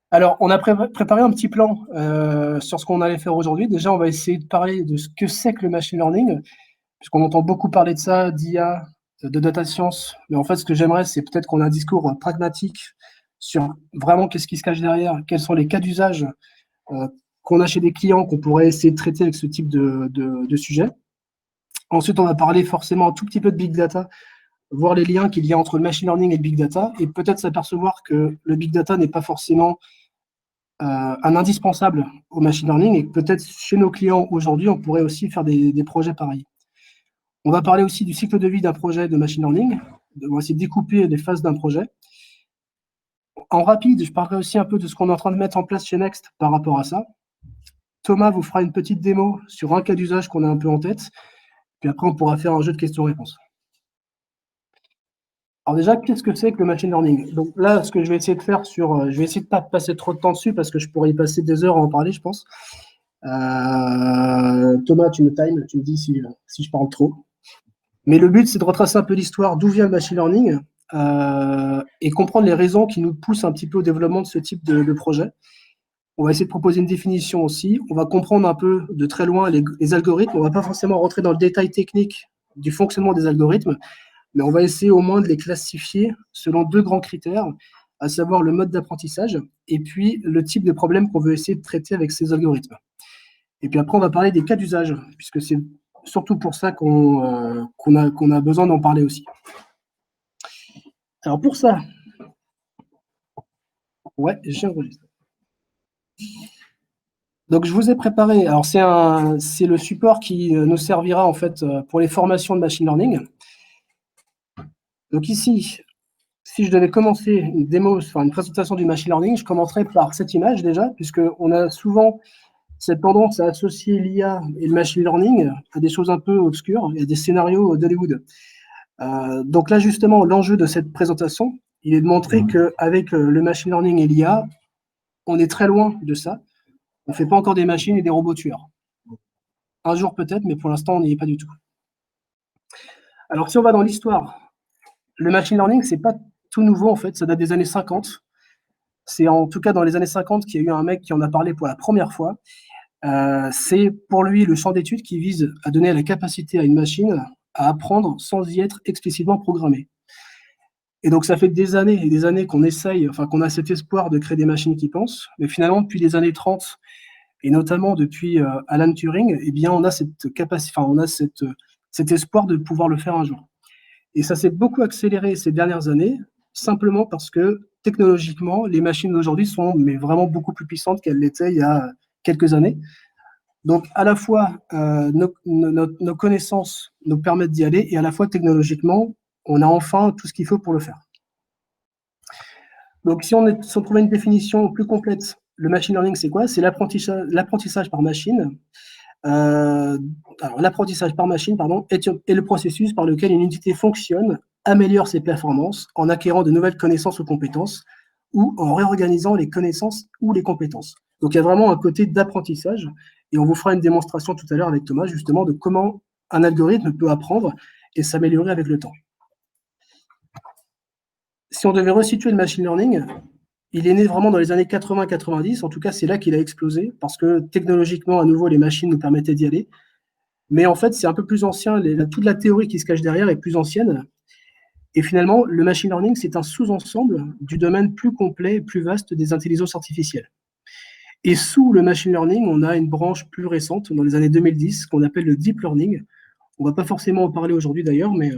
Alors, on a préparé un petit plan sur ce qu'on allait faire aujourd'hui. Déjà, on va essayer de parler de ce que c'est que le machine learning, puisqu'on entend beaucoup parler de ça, d'IA, de data science. Mais en fait, ce que j'aimerais, c'est peut-être qu'on a un discours pragmatique sur vraiment qu'est-ce qui se cache derrière, quels sont les cas d'usage euh, qu'on a chez des clients qu'on pourrait essayer de traiter avec ce type de sujet. Ensuite, on va parler forcément un tout petit peu de big data, voir les liens qu'il y a entre le machine learning et le big data, et peut-être s'apercevoir que le big data n'est pas forcément un indispensable au machine learning et peut-être chez nos clients aujourd'hui, on pourrait aussi faire des projets pareils. On va parler aussi du cycle de vie d'un projet de machine learning. On va essayer de découper les phases d'un projet. En rapide, je parlerai aussi un peu de ce qu'on est en train de mettre en place chez Next par rapport à ça. Thomas vous fera une petite démo sur un cas d'usage qu'on a un peu en tête. Puis après, on pourra faire un jeu de questions-réponses. Alors déjà, qu'est-ce que c'est que le machine learning? Donc là, ce que je vais essayer de faire je vais essayer de ne pas passer trop de temps dessus parce que je pourrais y passer des heures à en parler, je pense. Thomas, tu me times, tu me dis si je parle trop. Mais le but, c'est de retracer un peu l'histoire, d'où vient le machine learning, et comprendre les raisons qui nous poussent un petit peu au développement de ce type de projet. On va essayer de proposer une définition aussi. On va comprendre un peu de très loin les algorithmes. On ne va pas forcément rentrer dans le détail technique du fonctionnement des algorithmes, mais on va essayer au moins de les classifier selon deux grands critères, à savoir le mode d'apprentissage et puis le type de problème qu'on veut essayer de traiter avec ces algorithmes. Et puis après, on va parler des cas d'usage, puisque c'est surtout pour ça qu'on a besoin d'en parler aussi. Alors pour ça, ouais, j'enregistre. Donc je vous ai préparé, alors c'est le support qui nous servira en fait pour les formations de machine learning. Donc ici, si je devais commencer une démo, enfin une présentation du machine learning, je commencerai par cette image déjà, puisqu'on a souvent cette tendance à associer l'IA et le machine learning à des choses un peu obscures, et à des scénarios d'Hollywood. Donc là, justement, l'enjeu de cette présentation, il est de montrer qu'avec le machine learning et l'IA, on est très loin de ça. On ne fait pas encore des machines et des robots tueurs. Un jour peut-être, mais pour l'instant, on n'y est pas du tout. Alors, si on va dans l'histoire, le machine learning, c'est pas tout nouveau, en fait. Ça date des années 50. C'est en tout cas dans les années 50 qu'il y a eu un mec qui en a parlé pour la première fois. C'est pour lui le champ d'étude qui vise à donner la capacité à une machine à apprendre sans y être explicitement programmée. Et donc, ça fait des années et des années qu'on essaye, enfin, qu'on a cet espoir de créer des machines qui pensent. Mais finalement, depuis les années 30, et notamment depuis Alan Turing, eh bien, on a cette capacité, enfin, on a cet espoir de pouvoir le faire un jour. Et ça s'est beaucoup accéléré ces dernières années, simplement parce que technologiquement, les machines d'aujourd'hui sont mais vraiment beaucoup plus puissantes qu'elles l'étaient il y a quelques années. Donc, à la fois, nos connaissances nous permettent d'y aller, et à la fois, technologiquement, on a enfin tout ce qu'il faut pour le faire. Donc, si on trouvait une définition plus complète, le machine learning, c'est quoi? C'est l'apprentissage par machine. Alors, l'apprentissage par machine, pardon, est le processus par lequel une unité fonctionne, améliore ses performances en acquérant de nouvelles connaissances ou compétences, ou en réorganisant les connaissances ou les compétences. Donc, il y a vraiment un côté d'apprentissage, et on vous fera une démonstration tout à l'heure avec Thomas, justement, de comment un algorithme peut apprendre et s'améliorer avec le temps. Si on devait resituer le machine learning, il est né vraiment dans les années 80-90. En tout cas, c'est là qu'il a explosé, parce que technologiquement, à nouveau, les machines nous permettaient d'y aller. Mais en fait, c'est un peu plus ancien. Toute la théorie qui se cache derrière est plus ancienne. Et finalement, le machine learning, c'est un sous-ensemble du domaine plus complet et plus vaste des intelligences artificielles. Et sous le machine learning, on a une branche plus récente, dans les années 2010, qu'on appelle le deep learning. On ne va pas forcément en parler aujourd'hui d'ailleurs, mais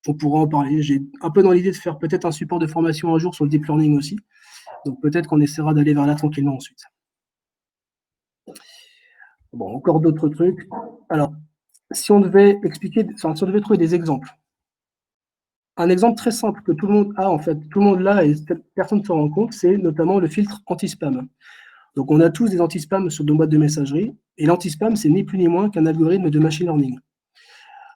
on pourra en parler. J'ai un peu dans l'idée de faire peut-être un support de formation un jour sur le deep learning aussi. Donc peut-être qu'on essaiera d'aller vers là tranquillement ensuite. Bon, encore d'autres trucs. Alors, si on devait expliquer, si on devait trouver des exemples, un exemple très simple que tout le monde a, en fait, tout le monde l'a et personne ne se rend compte, c'est notamment le filtre anti-spam. Donc, on a tous des anti-spam sur nos boîtes de messagerie, et l'anti-spam, c'est ni plus ni moins qu'un algorithme de machine learning.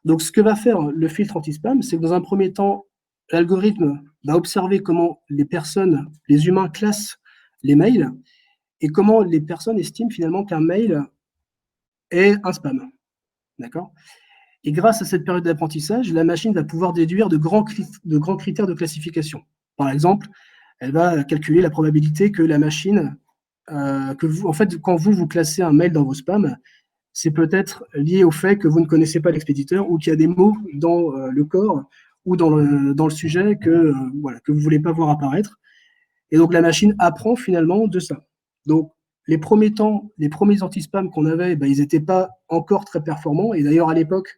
Donc, ce que va faire le filtre anti-spam, c'est que dans un premier temps, l'algorithme va observer comment les personnes, les humains classent les mails et comment les personnes estiment finalement qu'un mail est un spam. D'accord? Et grâce à cette période d'apprentissage, la machine va pouvoir déduire de grands critères de classification. Par exemple, elle va calculer la probabilité que la machine, que vous en fait, quand vous classez un mail dans vos spams, c'est peut-être lié au fait que vous ne connaissez pas l'expéditeur ou qu'il y a des mots dans, le corps ou dans le sujet que, voilà, que vous ne voulez pas voir apparaître et donc la machine apprend finalement de ça. Donc les premiers temps, les premiers anti-spam qu'on avait, bah, ils n'étaient pas encore très performants et d'ailleurs à l'époque,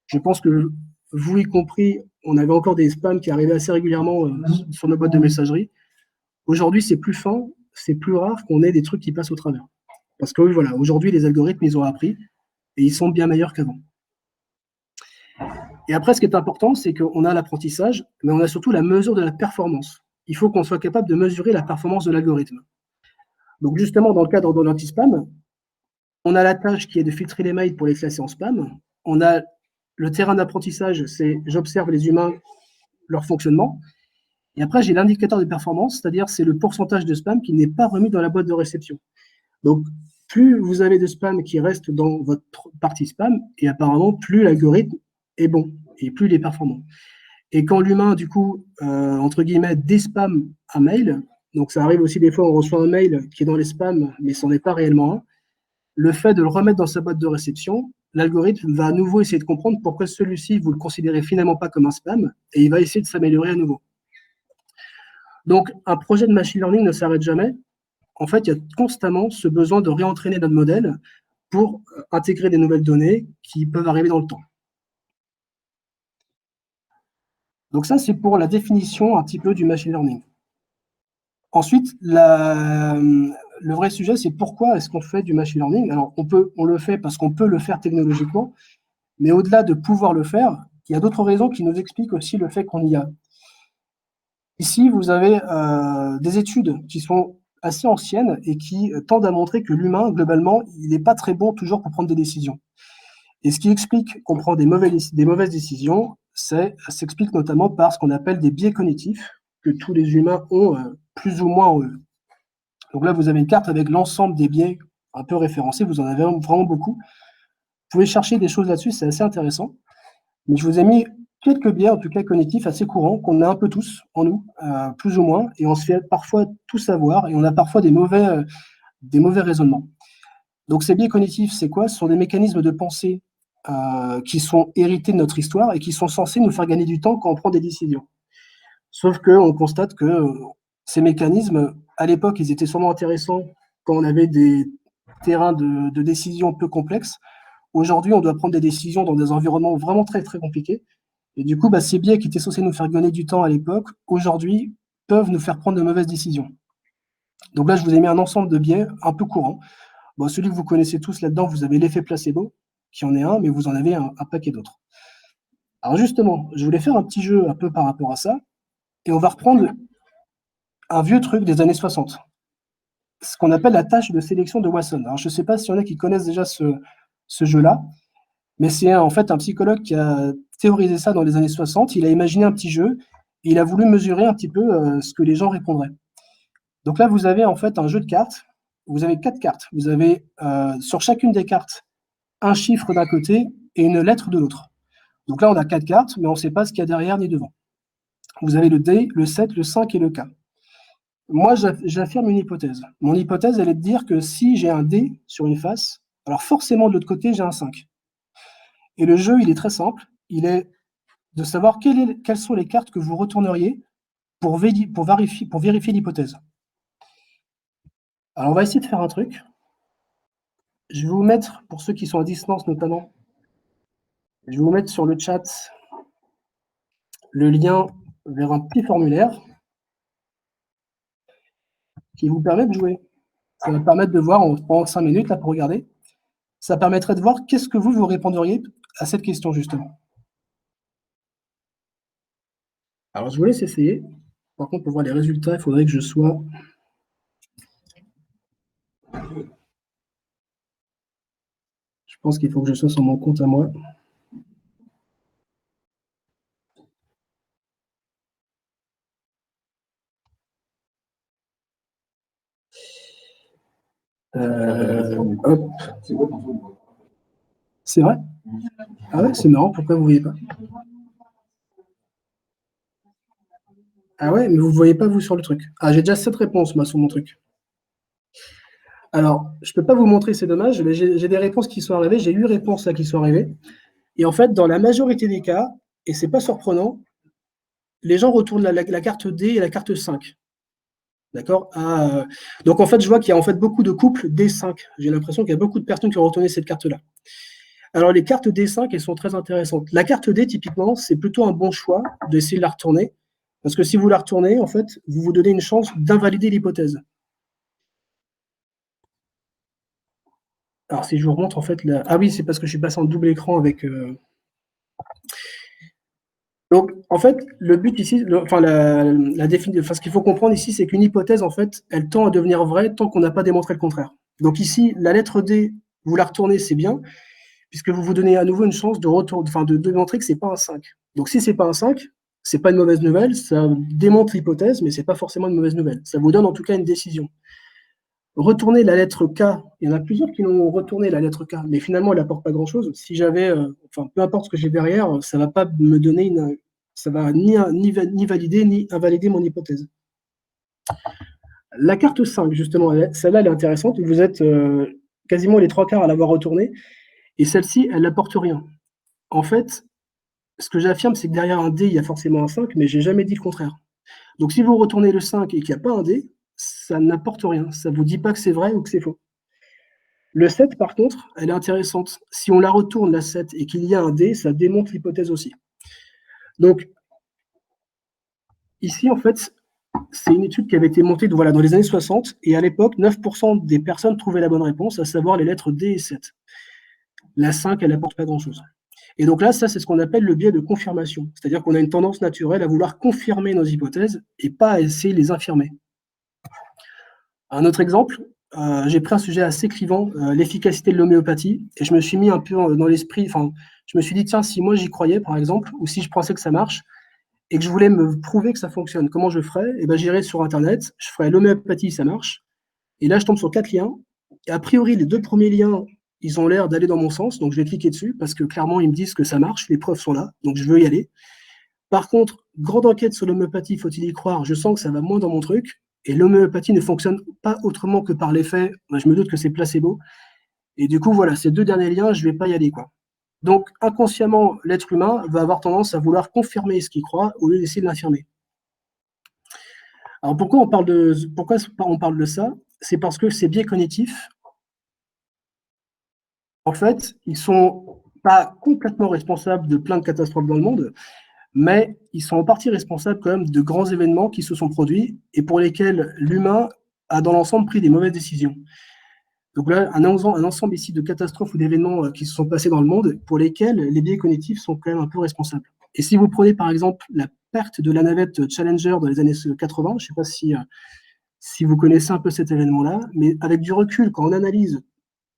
je pense que vous y compris, on avait encore des spams qui arrivaient assez régulièrement, sur nos boîtes de messagerie. Aujourd'hui, c'est plus fin, c'est plus rare qu'on ait des trucs qui passent au travers. Parce que voilà, aujourd'hui, les algorithmes, ils ont appris et ils sont bien meilleurs qu'avant. Et après, ce qui est important, c'est qu'on a l'apprentissage, mais on a surtout la mesure de la performance. Il faut qu'on soit capable de mesurer la performance de l'algorithme. Donc justement, dans le cadre de l'anti-spam, on a la tâche qui est de filtrer les mails pour les classer en spam. On a le terrain d'apprentissage, c'est j'observe les humains, leur fonctionnement. Et après, j'ai l'indicateur de performance, c'est-à-dire c'est le pourcentage de spam qui n'est pas remis dans la boîte de réception. Donc, plus vous avez de spam qui reste dans votre partie spam, et apparemment, plus l'algorithme est bon et plus il est performant. Et quand l'humain, du coup, entre guillemets, déspam un mail, donc ça arrive aussi des fois, on reçoit un mail qui est dans les spams, mais ce n'en est pas réellement un, le fait de le remettre dans sa boîte de réception, l'algorithme va à nouveau essayer de comprendre pourquoi celui-ci, vous le considérez finalement pas comme un spam, et il va essayer de s'améliorer à nouveau. Donc, un projet de machine learning ne s'arrête jamais. En fait, il y a constamment ce besoin de réentraîner notre modèle pour intégrer des nouvelles données qui peuvent arriver dans le temps. Donc ça, c'est pour la définition un petit peu du machine learning. Ensuite, le vrai sujet, c'est pourquoi est-ce qu'on fait du machine learning? Alors, on le fait parce qu'on peut le faire technologiquement, mais au-delà de pouvoir le faire, il y a d'autres raisons qui nous expliquent aussi le fait qu'on y a. Ici, vous avez des études qui sont assez anciennes et qui tendent à montrer que l'humain, globalement, il n'est pas très bon toujours pour prendre des décisions. Et ce qui explique qu'on prend des mauvaises décisions, s'explique notamment par ce qu'on appelle des biais cognitifs que tous les humains ont plus ou moins en eux. Donc là, vous avez une carte avec l'ensemble des biais un peu référencés, vous en avez vraiment beaucoup. Vous pouvez chercher des choses là-dessus, c'est assez intéressant. Mais je vous ai mis quelques biais, en tout cas cognitifs, assez courants, qu'on a un peu tous en nous, plus ou moins, et on se fait parfois tout savoir, et on a parfois des mauvais raisonnements. Donc ces biais cognitifs, c'est quoi? Ce sont des mécanismes de pensée qui sont hérités de notre histoire et qui sont censés nous faire gagner du temps quand on prend des décisions. Sauf qu'on constate que ces mécanismes, à l'époque, ils étaient sûrement intéressants quand on avait des terrains de décision peu complexes. Aujourd'hui, on doit prendre des décisions dans des environnements vraiment très, très compliqués. Et du coup, ces biais qui étaient censés nous faire gagner du temps à l'époque, aujourd'hui, peuvent nous faire prendre de mauvaises décisions. Donc là, je vous ai mis un ensemble de biais un peu courants. Bon, celui que vous connaissez tous là-dedans, vous avez l'effet placebo, qui en est un, mais vous en avez un paquet d'autres. Alors justement, je voulais faire un petit jeu un peu par rapport à ça, et on va reprendre un vieux truc des années 60, ce qu'on appelle la tâche de sélection de Watson. Alors je ne sais pas s'il y en a qui connaissent déjà ce jeu-là, mais c'est en fait un psychologue qui a théorisé ça dans les années 60. Il a imaginé un petit jeu et il a voulu mesurer un petit peu ce que les gens répondraient. Donc là, vous avez en fait un jeu de cartes. Vous avez 4 cartes. Vous avez sur chacune des cartes un chiffre d'un côté et une lettre de l'autre. Donc là, on a 4 cartes, mais on ne sait pas ce qu'il y a derrière ni devant. Vous avez le D, le 7, le 5 et le K. Moi, j'affirme une hypothèse. Mon hypothèse, elle est de dire que si j'ai un D sur une face, alors forcément de l'autre côté, j'ai un 5. Et le jeu, il est très simple. Il est de savoir quelles sont les cartes que vous retourneriez pour vérifier l'hypothèse. Alors, on va essayer de faire un truc. Je vais vous mettre, pour ceux qui sont à distance notamment, je vais vous mettre sur le chat le lien vers un petit formulaire qui vous permet de jouer. Ça va permettre de voir, on prend 5 minutes là pour regarder. Ça permettrait de voir qu'est-ce que vous répondriez à cette question justement. Alors, je vous laisse essayer. Par contre, pour voir les résultats, il faudrait que je sois... Je pense qu'il faut que je sois sur mon compte à moi. Hop. C'est vrai? Ah ouais, c'est marrant, pourquoi vous ne voyez pas? Ah ouais, mais vous ne voyez pas, vous, sur le truc. Ah, j'ai déjà 7 réponses, moi, sur mon truc. Alors, je ne peux pas vous montrer, c'est dommage, mais j'ai des réponses qui sont arrivées. J'ai 8 réponses là qui sont arrivées. Et en fait, dans la majorité des cas, et c'est pas surprenant, les gens retournent la carte D et la carte 5. D'accord? Donc en fait, je vois qu'il y a en fait beaucoup de couples D5. J'ai l'impression qu'il y a beaucoup de personnes qui ont retourné cette carte-là. Alors les cartes D5, elles sont très intéressantes. La carte D, typiquement, c'est plutôt un bon choix d'essayer de la retourner. Parce que si vous la retournez, en fait, vous vous donnez une chance d'invalider l'hypothèse. Alors si je vous remontre, en fait, ah oui, c'est parce que je suis passé en double écran avec. Donc, en fait, le but ici, enfin, ce qu'il faut comprendre ici, c'est qu'une hypothèse, en fait, elle tend à devenir vraie tant qu'on n'a pas démontré le contraire. Donc ici, la lettre D, vous la retournez, c'est bien, puisque vous vous donnez à nouveau une chance de retour, enfin, de démontrer que c'est pas un 5. Donc si c'est pas un 5, c'est pas une mauvaise nouvelle, ça démontre l'hypothèse, mais c'est pas forcément une mauvaise nouvelle. Ça vous donne en tout cas une décision. Retourner la lettre K, il y en a plusieurs qui l'ont retourné la lettre K, mais finalement elle n'apporte pas grand-chose. Si j'avais, enfin peu importe ce que j'ai derrière, ça va pas me donner ça va ni valider ni invalider mon hypothèse. La carte 5, justement, celle-là elle est intéressante. Vous êtes quasiment les 3/4 à l'avoir retournée, et celle-ci elle n'apporte rien. En fait, ce que j'affirme, c'est que derrière un D, il y a forcément un 5, mais j'ai jamais dit le contraire. Donc si vous retournez le 5 et qu'il n'y a pas un D, ça n'apporte rien. Ça ne vous dit pas que c'est vrai ou que c'est faux. Le 7, par contre, elle est intéressante. Si on la retourne, la 7, et qu'il y a un D, ça démontre l'hypothèse aussi. Donc, ici, en fait, c'est une étude qui avait été montée voilà, dans les années 60, et à l'époque, 9% des personnes trouvaient la bonne réponse, à savoir les lettres D et 7. La 5, elle n'apporte pas grand-chose. Et donc là, ça, c'est ce qu'on appelle le biais de confirmation. C'est-à-dire qu'on a une tendance naturelle à vouloir confirmer nos hypothèses et pas à essayer de les infirmer. Un autre exemple, j'ai pris un sujet assez clivant, l'efficacité de l'homéopathie, et je me suis mis un peu dans l'esprit, enfin, je me suis dit, tiens, si moi j'y croyais, par exemple, ou si je pensais que ça marche, et que je voulais me prouver que ça fonctionne, comment je ferais? Et ben, j'irais sur Internet, je ferais l'homéopathie, ça marche. Et là, je tombe sur 4 liens. Et a priori, les 2 premiers liens, ils ont l'air d'aller dans mon sens, donc je vais cliquer dessus parce que clairement, ils me disent que ça marche, les preuves sont là, donc je veux y aller. Par contre, grande enquête sur l'homéopathie, faut-il y croire? Je sens que ça va moins dans mon truc. Et l'homéopathie ne fonctionne pas autrement que par l'effet. Je me doute que c'est placebo. Et du coup, voilà, ces 2 derniers liens, je ne vais pas y aller, quoi. Donc, inconsciemment, l'être humain va avoir tendance à vouloir confirmer ce qu'il croit au lieu d'essayer de l'infirmer. Alors, pourquoi on parle de ça? C'est parce que ces biais cognitifs, en fait, ils sont pas complètement responsables de plein de catastrophes dans le monde, mais ils sont en partie responsables quand même de grands événements qui se sont produits et pour lesquels l'humain a dans l'ensemble pris des mauvaises décisions. Donc là, un ensemble ici de catastrophes ou d'événements qui se sont passés dans le monde pour lesquels les biais cognitifs sont quand même un peu responsables. Et si vous prenez par exemple la perte de la navette Challenger dans les années 80, je ne sais pas si vous connaissez un peu cet événement-là, mais avec du recul, quand on analyse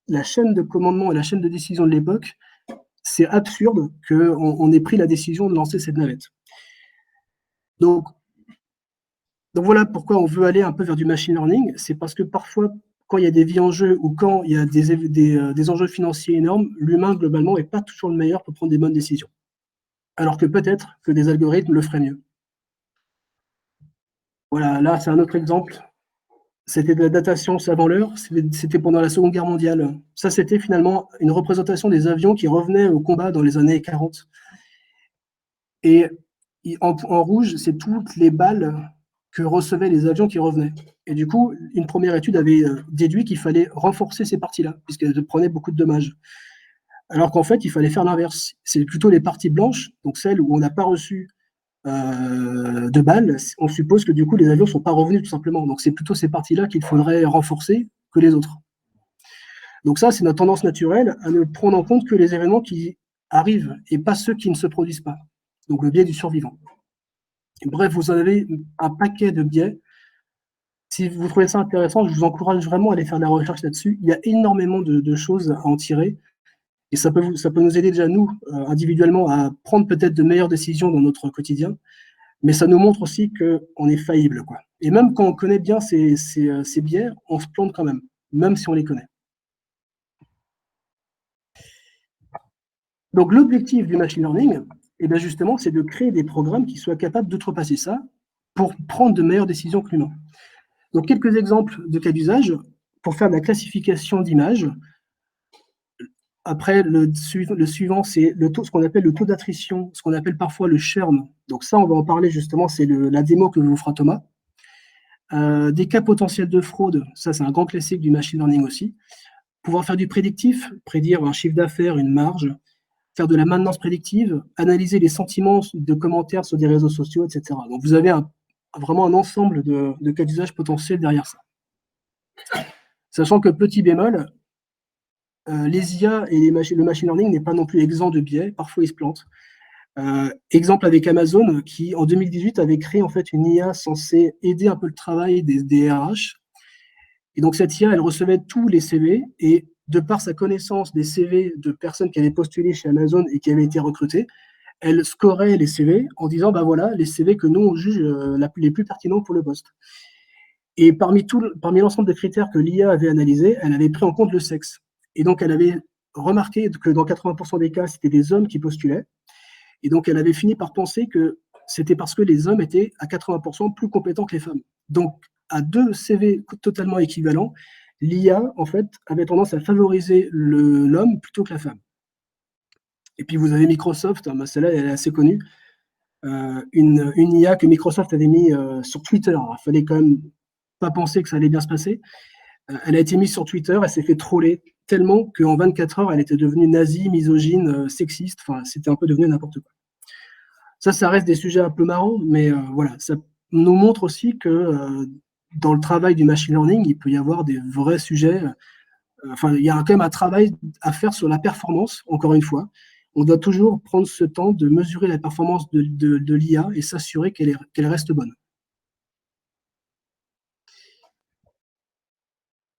la chaîne de commandement et la chaîne de décision de l'époque, c'est absurde qu'on ait pris la décision de lancer cette navette. Donc, donc voilà pourquoi on veut aller un peu vers du machine learning, c'est parce que parfois, quand il y a des vies en jeu ou quand il y a des enjeux financiers énormes, l'humain, globalement, n'est pas toujours le meilleur pour prendre des bonnes décisions. Alors que peut-être que des algorithmes le feraient mieux. Voilà, là, c'est un autre exemple. C'était de la data science avant l'heure, c'était pendant la Seconde Guerre mondiale. Ça, c'était finalement une représentation des avions qui revenaient au combat dans les années 40. Et en rouge, c'est toutes les balles que recevaient les avions qui revenaient. Et du coup, une première étude avait déduit qu'il fallait renforcer ces parties-là, puisqu'elles prenaient beaucoup de dommages. Alors qu'en fait, il fallait faire l'inverse. C'est plutôt les parties blanches, donc celles où on n'a pas reçu de balles, on suppose que du coup, les avions ne sont pas revenus tout simplement. Donc c'est plutôt ces parties-là qu'il faudrait renforcer que les autres. Donc ça, c'est notre tendance naturelle à ne prendre en compte que les événements qui arrivent et pas ceux qui ne se produisent pas. Donc le biais du survivant. Bref, vous en avez un paquet de biais. Si vous trouvez ça intéressant, je vous encourage vraiment à aller faire de la recherche là-dessus. Il y a énormément de choses à en tirer. Et ça peut nous aider déjà, nous, individuellement, à prendre peut-être de meilleures décisions dans notre quotidien. Mais ça nous montre aussi qu'on est faillible, quoi. Et même quand on connaît bien ces biais, on se plante quand même si on les connaît. Donc l'objectif du machine learning, eh bien justement, c'est de créer des programmes qui soient capables d'outrepasser ça pour prendre de meilleures décisions que l'humain. Donc, quelques exemples de cas d'usage pour faire de la classification d'images. Après, le suivant, c'est le taux, ce qu'on appelle le taux d'attrition, ce qu'on appelle parfois le churn. Donc ça, on va en parler justement, c'est la démo que vous fera Thomas. Des cas potentiels de fraude, ça c'est un grand classique du machine learning aussi. Pouvoir faire du prédictif, prédire un chiffre d'affaires, une marge, faire de la maintenance prédictive, analyser les sentiments de commentaires sur des réseaux sociaux, etc. Donc vous avez vraiment un ensemble de cas d'usage potentiels derrière ça. Sachant que petit bémol, les IA et le machine learning n'est pas non plus exempt de biais, parfois ils se plantent. Exemple avec Amazon qui en 2018 avait créé en fait une IA censée aider un peu le travail des RH. Et donc cette IA, elle recevait tous les CV et de par sa connaissance des CV de personnes qui avaient postulé chez Amazon et qui avaient été recrutées, elle scorait les CV en disant bah voilà les CV que nous on juge les plus pertinents pour le poste. Et parmi l'ensemble des critères que l'IA avait analysés, elle avait pris en compte le sexe. Et donc elle avait remarqué que dans 80% des cas, c'était des hommes qui postulaient. Et donc elle avait fini par penser que c'était parce que les hommes étaient à 80% plus compétents que les femmes. Donc à deux CV totalement équivalents, l'IA, en fait, avait tendance à favoriser l'homme plutôt que la femme. Et puis vous avez Microsoft, celle-là, elle est assez connue, une IA que Microsoft avait mis sur Twitter. Il fallait quand même pas penser que ça allait bien se passer. Elle a été mise sur Twitter, elle s'est fait troller tellement qu'en 24 heures, elle était devenue nazie, misogyne, sexiste, enfin, c'était un peu devenu n'importe quoi. Ça reste des sujets un peu marrants, mais voilà, ça nous montre aussi que dans le travail du machine learning, il peut y avoir des vrais sujets. Enfin, il y a quand même un travail à faire sur la performance, encore une fois. On doit toujours prendre ce temps de mesurer la performance de l'IA et s'assurer qu'elle reste bonne.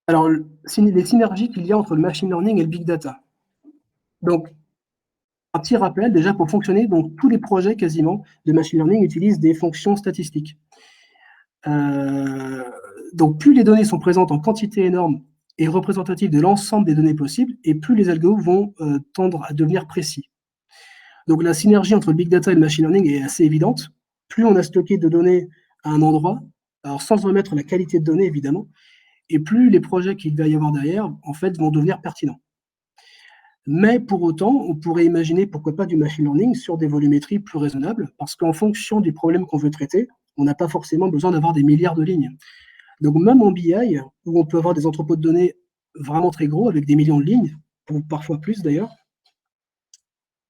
Alors, les synergies qu'il y a entre le machine learning et le big data. Donc, un petit rappel, déjà, pour fonctionner, donc tous les projets quasiment de machine learning utilisent des fonctions statistiques. Donc, plus les données sont présentes en quantité énorme et représentatives de l'ensemble des données possibles, et plus les algos vont tendre à devenir précis. Donc, la synergie entre le big data et le machine learning est assez évidente. Plus on a stocké de données à un endroit, alors sans remettre la qualité de données, évidemment, et plus les projets qu'il va y avoir derrière, en fait, vont devenir pertinents. Mais pour autant, on pourrait imaginer, pourquoi pas, du machine learning sur des volumétries plus raisonnables, parce qu'en fonction du problème qu'on veut traiter, on n'a pas forcément besoin d'avoir des milliards de lignes. Donc même en BI, où on peut avoir des entrepôts de données vraiment très gros, avec des millions de lignes, ou parfois plus d'ailleurs,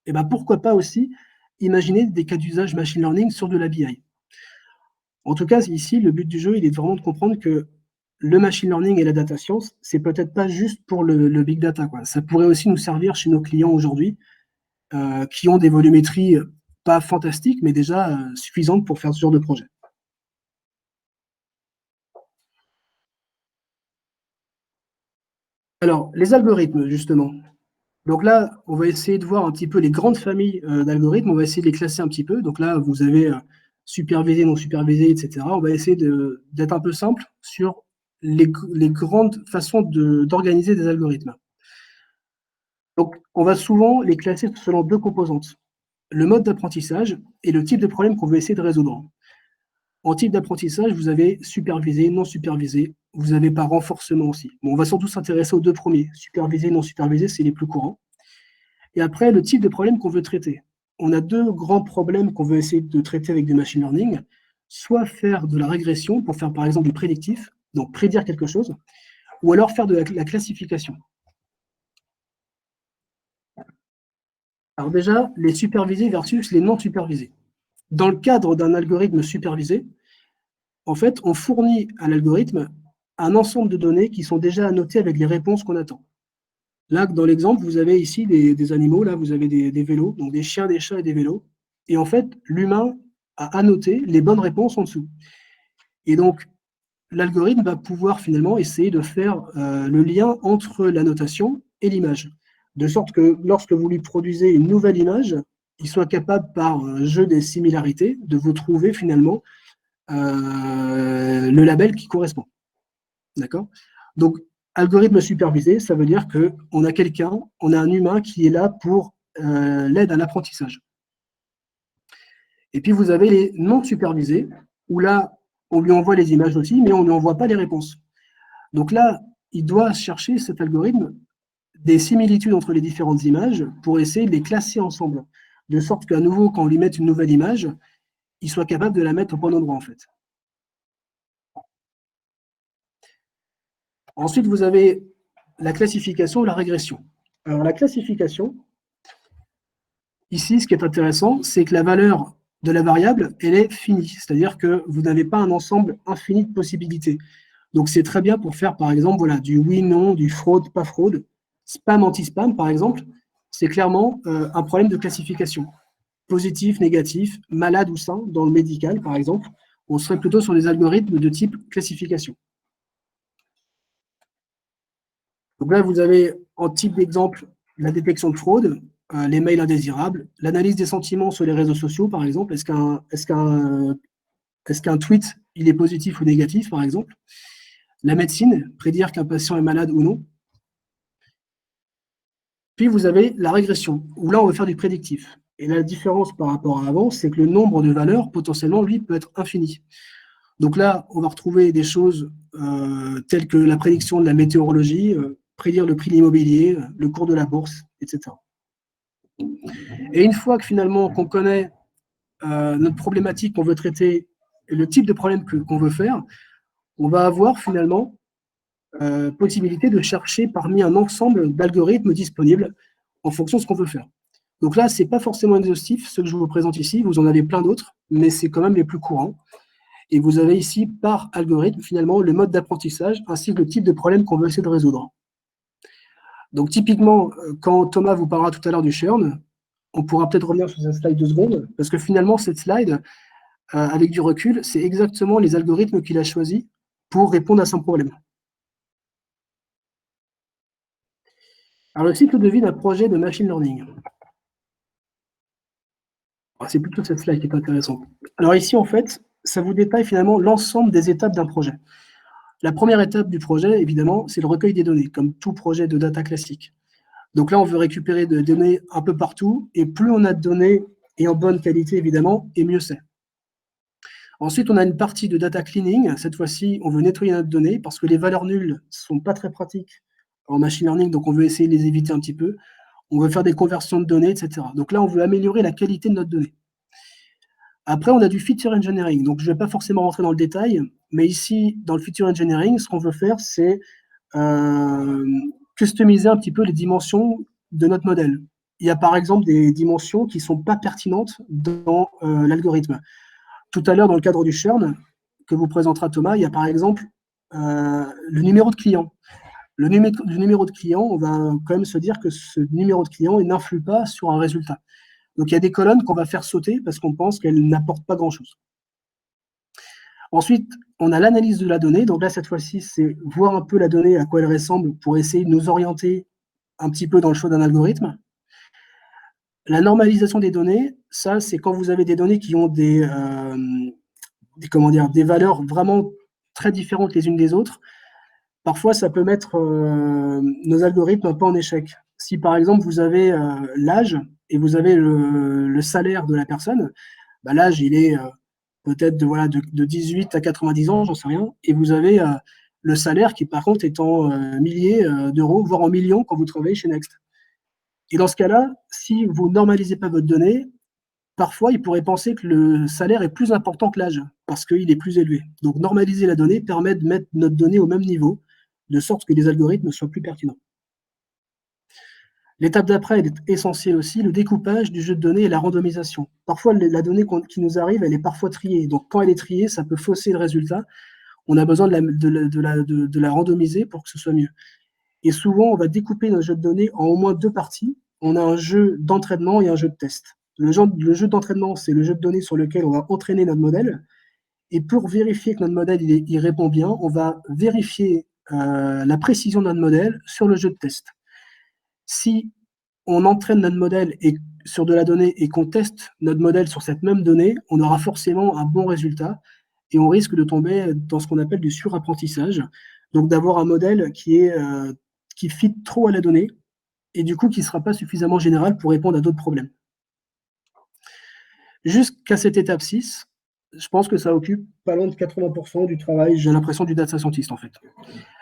et ben pourquoi pas aussi imaginer des cas d'usage machine learning sur de la BI. En tout cas, ici, le but du jeu, il est vraiment de comprendre que le machine learning et la data science, c'est peut-être pas juste pour le big data, quoi. Ça pourrait aussi nous servir chez nos clients aujourd'hui, qui ont des volumétries pas fantastiques, mais déjà suffisantes pour faire ce genre de projet. Alors, les algorithmes, justement. Donc là, on va essayer de voir un petit peu les grandes familles d'algorithmes. On va essayer de les classer un petit peu. Donc là, vous avez supervisé, non supervisé, etc. On va essayer d'être un peu simple sur les grandes façons d'organiser des algorithmes. Donc, on va souvent les classer selon deux composantes, le mode d'apprentissage et le type de problème qu'on veut essayer de résoudre. En type d'apprentissage, vous avez supervisé, non supervisé, vous avez pas renforcement aussi. Bon, on va surtout s'intéresser aux deux premiers, supervisé, non supervisé, c'est les plus courants. Et après, le type de problème qu'on veut traiter. On a deux grands problèmes qu'on veut essayer de traiter avec du machine learning, soit faire de la régression pour faire par exemple du prédictif, donc prédire quelque chose, ou alors faire de la classification. Alors déjà, les supervisés versus les non supervisés. Dans le cadre d'un algorithme supervisé, en fait, on fournit à l'algorithme un ensemble de données qui sont déjà annotées avec les réponses qu'on attend. Là, dans l'exemple, vous avez ici des animaux, là, vous avez des vélos, donc des chiens, des chats et des vélos. Et en fait, l'humain a annoté les bonnes réponses en dessous. Et donc, l'algorithme va pouvoir finalement essayer de faire le lien entre l'annotation et l'image. De sorte que lorsque vous lui produisez une nouvelle image, il soit capable, par un jeu des similarités, de vous trouver finalement le label qui correspond. D'accord? Donc, algorithme supervisé, ça veut dire qu'on a quelqu'un, on a un humain qui est là pour l'aide à l'apprentissage. Et puis, vous avez les non supervisés. où là, on lui envoie les images aussi, mais on ne lui envoie pas les réponses. Donc là, il doit chercher, cet algorithme, des similitudes entre les différentes images pour essayer de les classer ensemble, de sorte qu'à nouveau, quand on lui met une nouvelle image, il soit capable de la mettre au bon endroit, en fait. Ensuite, vous avez la classification ou la régression. Alors, la classification, ici, ce qui est intéressant, c'est que la valeur de la variable, elle est finie. C'est-à-dire que vous n'avez pas un ensemble infini de possibilités. Donc, c'est très bien pour faire, par exemple, voilà, du oui, non, du fraude, pas fraude. Spam, anti-spam, par exemple, c'est clairement un problème de classification. Positif, négatif, malade ou sain, dans le médical, par exemple, on serait plutôt sur des algorithmes de type classification. Donc là, vous avez en type d'exemple la détection de fraude, les mails indésirables, l'analyse des sentiments sur les réseaux sociaux, par exemple. Est-ce qu'un tweet, il est positif ou négatif, par exemple? La médecine, prédire qu'un patient est malade ou non. Puis vous avez la régression, où là, on veut faire du prédictif. Et la différence par rapport à avant, c'est que le nombre de valeurs, potentiellement, lui, peut être infini. Donc là, on va retrouver des choses telles que la prédiction de la météorologie, prédire le prix de l'immobilier, le cours de la bourse, etc. Et une fois que finalement qu'on connaît notre problématique qu'on veut traiter et le type de problème qu'on veut faire, on va avoir finalement possibilité de chercher parmi un ensemble d'algorithmes disponibles en fonction de ce qu'on veut faire. Donc là, ce n'est pas forcément exhaustif, ce que je vous présente ici, vous en avez plein d'autres, mais c'est quand même les plus courants. Et vous avez ici, par algorithme, finalement, le mode d'apprentissage ainsi que le type de problème qu'on veut essayer de résoudre. Donc typiquement, quand Thomas vous parlera tout à l'heure du churn, on pourra peut-être revenir sur cette slide 2 secondes, parce que finalement, cette slide, avec du recul, c'est exactement les algorithmes qu'il a choisis pour répondre à son problème. Alors, le cycle de vie d'un projet de machine learning. C'est plutôt cette slide qui est intéressante. Alors ici, en fait, ça vous détaille finalement l'ensemble des étapes d'un projet. La première étape du projet, évidemment, c'est le recueil des données, comme tout projet de data classique. Donc là, on veut récupérer des données un peu partout, et plus on a de données, et en bonne qualité, évidemment, et mieux c'est. Ensuite, on a une partie de data cleaning. Cette fois-ci, on veut nettoyer notre donnée, parce que les valeurs nulles ne sont pas très pratiques en machine learning, donc on veut essayer de les éviter un petit peu. On veut faire des conversions de données, etc. Donc là, on veut améliorer la qualité de notre donnée. Après, on a du feature engineering. Donc, je ne vais pas forcément rentrer dans le détail, mais ici, dans le feature engineering, ce qu'on veut faire, c'est customiser un petit peu les dimensions de notre modèle. Il y a par exemple des dimensions qui ne sont pas pertinentes dans l'algorithme. Tout à l'heure, dans le cadre du churn, que vous présentera Thomas, il y a par exemple le numéro de client. Le numéro de client, on va quand même se dire que ce numéro de client n'influe pas sur un résultat. Donc, il y a des colonnes qu'on va faire sauter parce qu'on pense qu'elles n'apportent pas grand-chose. Ensuite, on a l'analyse de la donnée. Donc là, cette fois-ci, c'est voir un peu la donnée, à quoi elle ressemble, pour essayer de nous orienter un petit peu dans le choix d'un algorithme. La normalisation des données, ça, c'est quand vous avez des données qui ont des valeurs vraiment très différentes les unes des autres. Parfois, ça peut mettre nos algorithmes un peu en échec. Si, par exemple, vous avez l'âge et vous avez le salaire de la personne, bah, l'âge, il est peut-être de 18 à 90 ans, j'en sais rien, et vous avez le salaire qui, par contre, est en milliers d'euros, voire en millions quand vous travaillez chez Next. Et dans ce cas-là, si vous ne normalisez pas votre donnée, parfois, il pourrait penser que le salaire est plus important que l'âge, parce qu'il est plus élevé. Donc, normaliser la donnée permet de mettre notre donnée au même niveau, de sorte que les algorithmes soient plus pertinents. L'étape d'après, elle est essentielle aussi, le découpage du jeu de données et la randomisation. Parfois, la donnée qui nous arrive, elle est parfois triée. Donc, quand elle est triée, ça peut fausser le résultat. On a besoin de la randomiser pour que ce soit mieux. Et souvent, on va découper notre jeu de données en au moins 2 parties. On a un jeu d'entraînement et un jeu de test. Le jeu d'entraînement, c'est le jeu de données sur lequel on va entraîner notre modèle. Et pour vérifier que notre modèle il répond bien, on va vérifier la précision de notre modèle sur le jeu de test. Si on entraîne notre modèle sur de la donnée et qu'on teste notre modèle sur cette même donnée, on aura forcément un bon résultat et on risque de tomber dans ce qu'on appelle du surapprentissage, donc d'avoir un modèle qui fit trop à la donnée et du coup qui ne sera pas suffisamment général pour répondre à d'autres problèmes. Jusqu'à cette étape 6, je pense que ça occupe pas loin de 80% du travail, j'ai l'impression, du data scientist, en fait.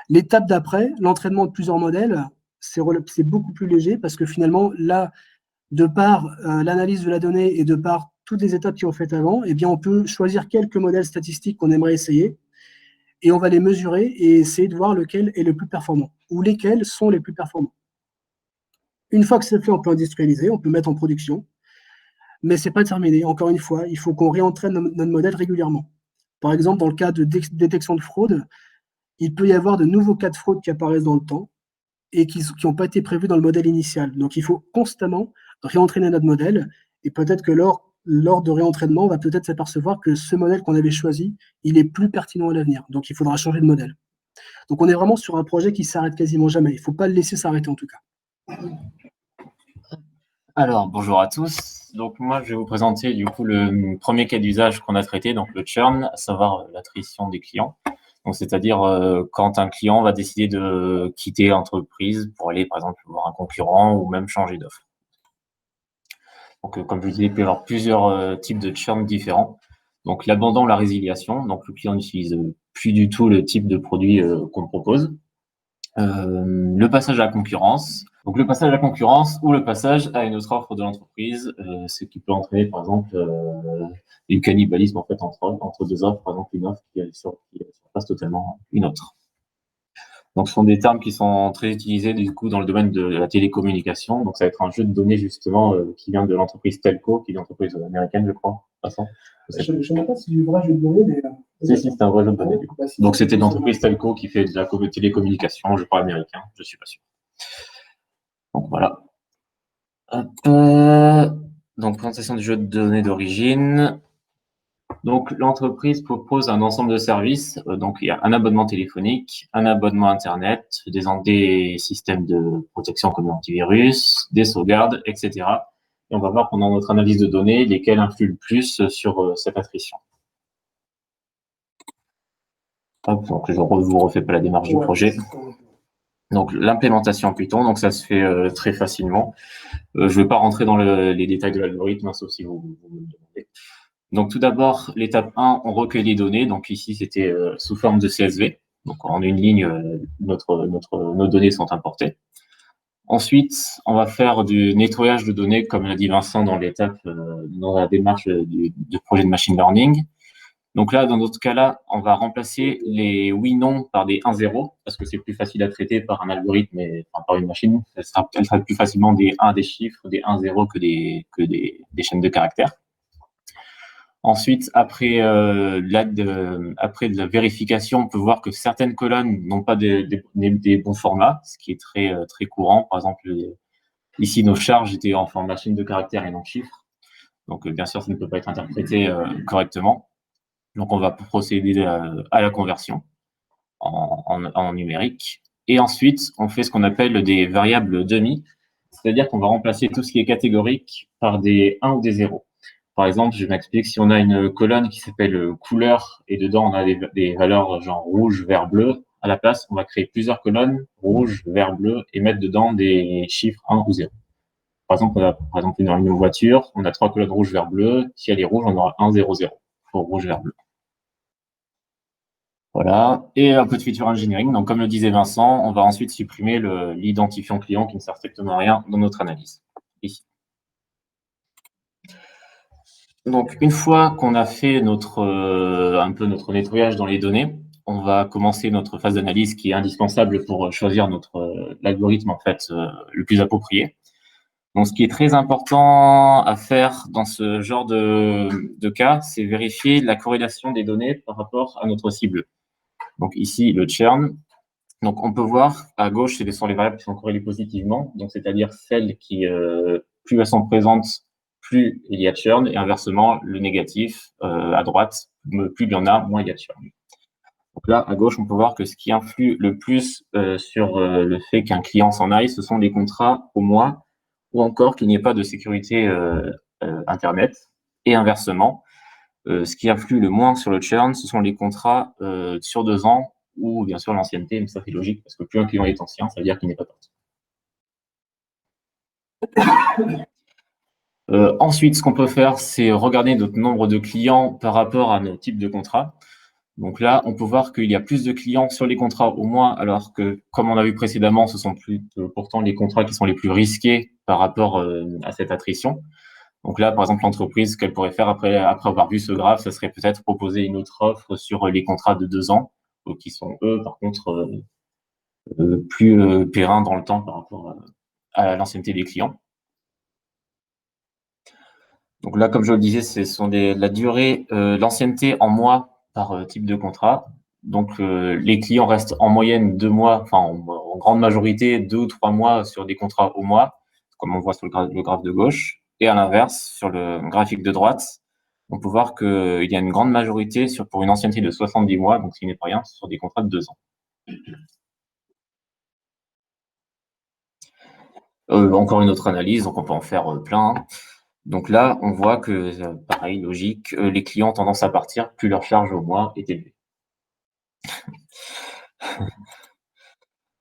L'étape d'après, l'entraînement de plusieurs modèles, c'est beaucoup plus léger parce que finalement, là, de par l'analyse de la donnée et de par toutes les étapes qui ont fait avant, eh bien, on peut choisir quelques modèles statistiques qu'on aimerait essayer et on va les mesurer et essayer de voir lequel est le plus performant ou lesquels sont les plus performants. Une fois que c'est fait, on peut industrialiser, on peut mettre en production, mais c'est pas terminé. Encore une fois, il faut qu'on réentraîne notre modèle régulièrement. Par exemple, dans le cas de détection de fraude, il peut y avoir de nouveaux cas de fraude qui apparaissent dans le temps et qui n'ont pas été prévus dans le modèle initial. Donc, il faut constamment réentraîner notre modèle et peut-être que lors de réentraînement, on va peut-être s'apercevoir que ce modèle qu'on avait choisi, il est plus pertinent à l'avenir. Donc, il faudra changer de modèle. Donc, on est vraiment sur un projet qui s'arrête quasiment jamais. Il ne faut pas le laisser s'arrêter en tout cas. Alors, bonjour à tous. Donc, moi, je vais vous présenter du coup le premier cas d'usage qu'on a traité, donc le churn, à savoir l'attrition des clients. Donc, c'est-à-dire quand un client va décider de quitter l'entreprise pour aller, par exemple, voir un concurrent ou même changer d'offre. Donc, comme je vous disais, il peut y avoir plusieurs types de churn différents. Donc, l'abandon, la résiliation. Donc, le client n'utilise plus du tout le type de produit qu'on propose. Le passage à la concurrence. Donc, le passage à la concurrence ou le passage à une autre offre de l'entreprise, ce qui peut entraîner, par exemple, du cannibalisme en fait entre deux offres, par exemple une offre qui surpasse totalement une autre. Donc, ce sont des termes qui sont très utilisés du coup dans le domaine de la télécommunication. Donc, ça va être un jeu de données justement qui vient de l'entreprise Telco, qui est une entreprise américaine, je crois. Je ne sais pas si c'est du vrai jeu de données, mais si, c'est un vrai jeu de données. Donc, c'était l'entreprise Telco qui fait de la télécommunication, je crois américain, je suis pas sûr. Donc, voilà. Donc, présentation du jeu de données d'origine. Donc, l'entreprise propose un ensemble de services. Donc, il y a un abonnement téléphonique, un abonnement Internet, des systèmes de protection comme l'antivirus, des sauvegardes, etc. Et on va voir pendant notre analyse de données lesquels influent le plus sur cette attrition. Hop, donc, je ne vous refais pas la démarche du projet. Donc, l'implémentation en Python, donc ça se fait très facilement. Je ne vais pas rentrer dans les détails de l'algorithme, sauf si vous me le demandez. Donc, tout d'abord, l'étape 1, on recueille les données. Donc, ici, c'était sous forme de CSV. Donc, en une ligne, nos données sont importées. Ensuite, on va faire du nettoyage de données, comme l'a dit Vincent dans la démarche du projet de machine learning. Donc là, dans notre cas-là, on va remplacer les oui-non par des 1-0, parce que c'est plus facile à traiter par un algorithme et par une machine. Elle sera plus facilement des 1 des chiffres, des 1-0 que des chaînes de caractères. Ensuite, après de la vérification, on peut voir que certaines colonnes n'ont pas des bons formats, ce qui est très courant. Par exemple, ici, nos charges étaient en format chaîne de caractères et non chiffres. Donc, bien sûr, ça ne peut pas être interprété correctement. Donc, on va procéder à la conversion en numérique. Et ensuite, on fait ce qu'on appelle des variables demi, c'est-à-dire qu'on va remplacer tout ce qui est catégorique par des 1 ou des 0. Par exemple, je m'explique, si on a une colonne qui s'appelle couleur et dedans on a des valeurs genre rouge, vert, bleu, à la place, on va créer plusieurs colonnes, rouge, vert, bleu, et mettre dedans des chiffres 1 ou 0. Par exemple, on a une voiture, on a 3 colonnes rouge, vert, bleu. Si elle est rouge, on aura 1, 0, 0 pour rouge, vert, bleu. Voilà. Et un peu de feature engineering. Donc, comme le disait Vincent, on va ensuite supprimer l'identifiant client qui ne sert strictement à rien dans notre analyse. Ici. Donc, une fois qu'on a fait un peu notre nettoyage dans les données, on va commencer notre phase d'analyse qui est indispensable pour choisir l'algorithme en fait le plus approprié. Donc, ce qui est très important à faire dans ce genre de cas, c'est vérifier la corrélation des données par rapport à notre cible. Donc, ici, le churn. Donc, on peut voir à gauche, ce sont les variables qui sont corrélées positivement, donc c'est-à-dire celles qui, plus elles sont présentes, plus il y a churn, et inversement, le négatif, à droite, plus il y en a, moins il y a churn. Donc là, à gauche, on peut voir que ce qui influe le plus sur le fait qu'un client s'en aille, ce sont les contrats au mois, ou encore qu'il n'y ait pas de sécurité Internet. Et inversement, ce qui influe le moins sur le churn, ce sont les contrats sur 2 ans, ou bien sûr l'ancienneté, mais ça c'est logique, parce que plus un client est ancien, ça veut dire qu'il n'est pas parti. Ensuite, ce qu'on peut faire, c'est regarder notre nombre de clients par rapport à nos types de contrats. Donc là, on peut voir qu'il y a plus de clients sur les contrats au mois, alors que, comme on a vu précédemment, ce sont pourtant les contrats qui sont les plus risqués par rapport à cette attrition. Donc là, par exemple, l'entreprise, ce qu'elle pourrait faire après avoir vu ce graphe, ce serait peut-être proposer une autre offre sur les contrats de 2 ans, qui sont, eux, par contre, plus périns dans le temps par rapport à l'ancienneté des clients. Donc là, comme je le disais, ce sont la durée, l'ancienneté en mois par type de contrat. Donc les clients restent en moyenne 2 mois, enfin en grande majorité 2 ou 3 mois sur des contrats au mois, comme on voit sur le graphe de gauche. Et à l'inverse, sur le graphique de droite, on peut voir qu'il y a une grande majorité pour une ancienneté de 70 mois, donc ce qui n'est pas rien, sur des contrats de 2 ans. Encore une autre analyse, donc on peut en faire plein. Donc là, on voit que, pareil, logique, les clients ont tendance à partir, plus leur charge au mois est élevée.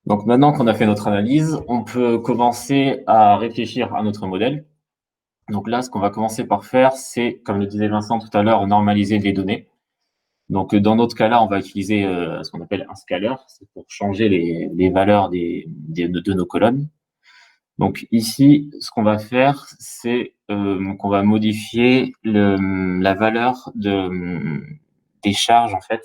Donc maintenant qu'on a fait notre analyse, on peut commencer à réfléchir à notre modèle. Donc là, ce qu'on va commencer par faire, c'est, comme le disait Vincent tout à l'heure, normaliser les données. Donc dans notre cas-là, on va utiliser ce qu'on appelle un scaler, c'est pour changer les valeurs de nos colonnes. Donc ici, ce qu'on va faire, c'est qu'on va modifier la valeur des charges, en fait,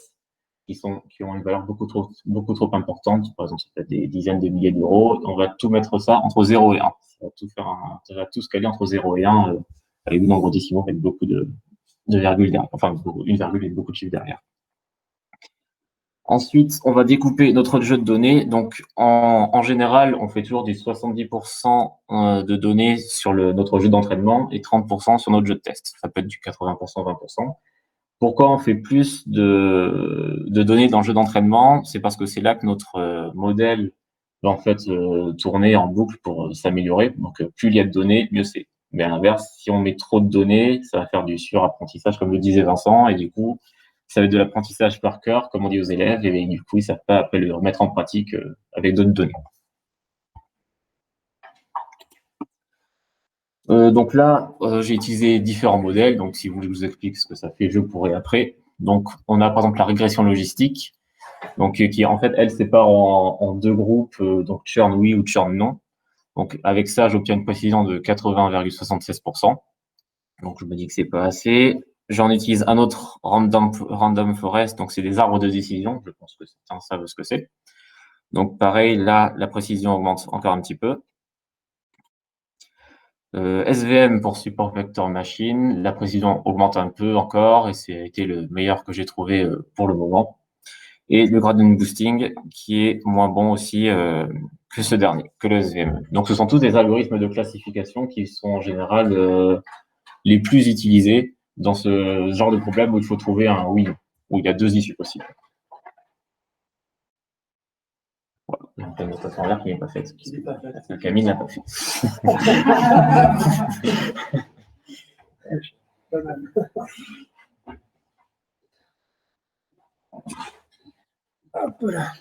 qui ont une valeur beaucoup trop importante. Par exemple, ça peut être des dizaines de milliers d'euros. On va tout mettre ça entre 0 et 1. Ça va tout scaler entre 0 et 1 avec des nombres décimaux avec beaucoup de virgules derrière. Enfin, une virgule et beaucoup de chiffres derrière. Ensuite, on va découper notre jeu de données. Donc, en général, on fait toujours des 70% de données sur notre jeu d'entraînement et 30% sur notre jeu de test. Ça peut être du 80%, 20%. Pourquoi on fait plus de données dans le jeu d'entraînement? C'est parce que c'est là que notre modèle va en fait tourner en boucle pour s'améliorer. Donc, plus il y a de données, mieux c'est. Mais à l'inverse, si on met trop de données, ça va faire du surapprentissage, comme le disait Vincent, et du coup, ça va être de l'apprentissage par cœur, comme on dit aux élèves, et du coup, ils ne savent pas après le remettre en pratique avec d'autres données. Donc là, j'ai utilisé différents modèles. Donc, si vous voulez que je vous explique ce que ça fait, je pourrais après. Donc, on a par exemple la régression logistique, donc qui en fait, elle sépare en deux groupes, donc churn oui ou churn non. Donc, avec ça, j'obtiens une précision de 80,76%. Donc, je me dis que c'est pas assez. J'en utilise un autre random forest, donc c'est des arbres de décision. Je pense que certains savent ce que c'est. Donc, pareil, là, la précision augmente encore un petit peu. SVM pour support vector machine, la précision augmente un peu encore et c'était le meilleur que j'ai trouvé pour le moment. Et le gradient boosting qui est moins bon aussi que ce dernier, que le SVM. Donc ce sont tous des algorithmes de classification qui sont en général les plus utilisés dans ce genre de problème où il faut trouver un oui, où il y a deux issues possibles. Voilà, donc une notation en l'air qui n'est pas faite. Camille n'a pas fait. Hop là.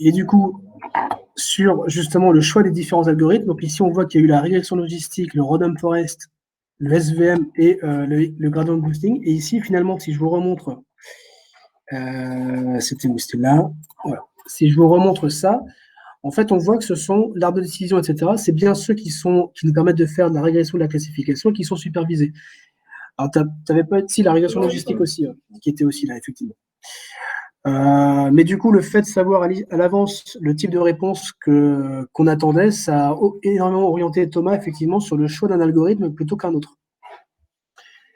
Et du coup, sur justement le choix des différents algorithmes, donc ici on voit qu'il y a eu la régression logistique, le random forest, le SVM et le gradient boosting. Et ici, finalement, si je vous remontre, c'était là, voilà. Si je vous remontre ça, en fait, on voit que ce sont l'arbre de décision, etc. C'est bien ceux qui nous permettent de faire de la régression de la classification qui sont supervisés. Alors, tu n'avais pas si la régression logistique aussi, qui était aussi là, effectivement. Mais du coup, le fait de savoir à l'avance le type de réponse qu'on attendait, ça a énormément orienté Thomas, effectivement, sur le choix d'un algorithme plutôt qu'un autre.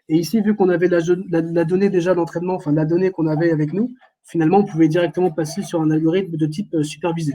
Et ici, vu qu'on avait la donnée déjà d'entraînement, enfin la donnée qu'on avait avec nous, finalement, on pouvait directement passer sur un algorithme de type supervisé.